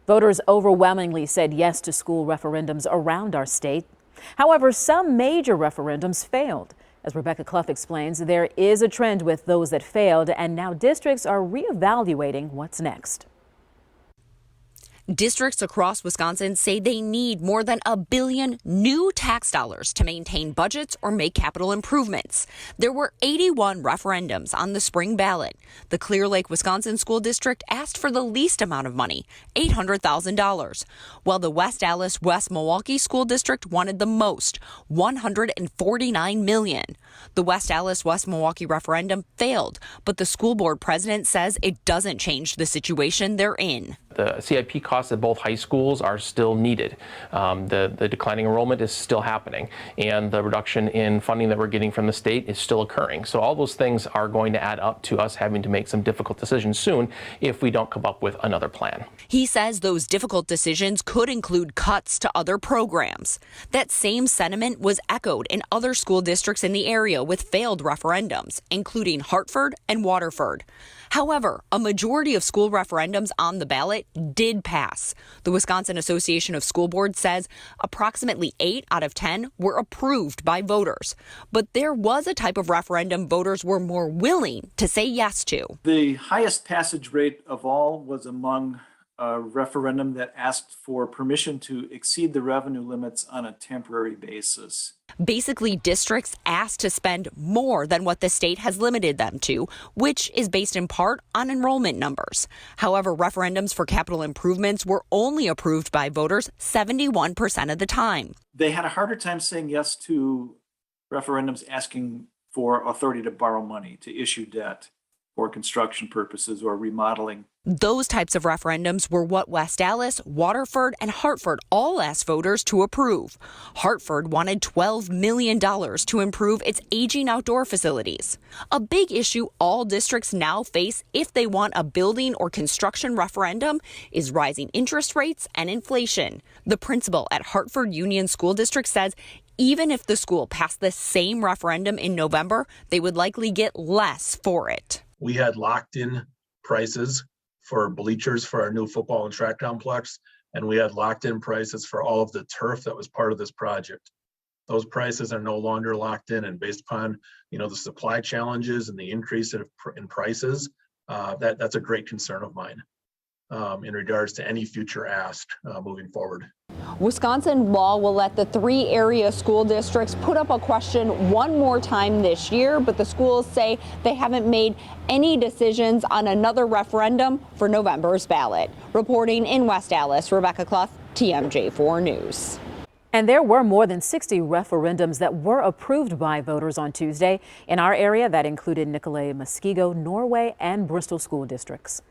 Voters overwhelmingly said yes to school referendums around our state. However, some major referendums failed. As Rebecca Clough explains, there is a trend with those that failed, and now districts are reevaluating what's next. Districts across Wisconsin say they need more than $1 billion new tax dollars to maintain budgets or make capital improvements. There were 81 referendums on the spring ballot. The Clear Lake, Wisconsin School District asked for the least amount of money, $800,000, while the West Allis, West Milwaukee School District wanted the most, $149 million. The West Allis, West Milwaukee referendum failed, but the school board president says it doesn't change the situation they're in. The CIP costs at both high schools are still needed. The declining enrollment is still happening, and the reduction in funding that we're getting from the state is still occurring. So all those things are going to add up to us having to make some difficult decisions soon if we don't come up with another plan. He says those difficult decisions could include cuts to other programs. That same sentiment was echoed in other school districts in the area with failed referendums, including Hartford and Waterford. However, a majority of school referendums on the ballot did pass. The Wisconsin Association of School Boards says approximately 8 out of 10 were approved by voters. But there was a type of referendum voters were more willing to say yes to. The highest passage rate of all was among a referendum that asked for permission to exceed the revenue limits on a temporary basis. Basically, districts asked to spend more than what the state has limited them to, which is based in part on enrollment numbers. However, referendums for capital improvements were only approved by voters 71% of the time. They had a harder time saying yes to referendums asking for authority to borrow money, to issue debt for construction purposes or remodeling. Those types of referendums were what West Allis, Waterford, and Hartford all asked voters to approve. Hartford wanted $12 million to improve its aging outdoor facilities. A big issue all districts now face if they want a building or construction referendum is rising interest rates and inflation. The principal at Hartford Union School District says even if the school passed the same referendum in November, they would likely get less for it. We had locked in prices for bleachers for our new football and track complex, and we had locked in prices for all of the turf that was part of this project. Those prices are no longer locked in, and based upon the supply challenges and the increase in prices, that's a great concern of mine in regards to any future ask moving forward. Wisconsin law will let the 3 area school districts put up a question one more time this year, but the schools say they haven't made any decisions on another referendum for November's ballot. Reporting in West Allis, Rebecca Clough, TMJ4 News. And there were more than 60 referendums that were approved by voters on Tuesday. In our area, that included Nicolet, Muskego, Norway, and Bristol school districts.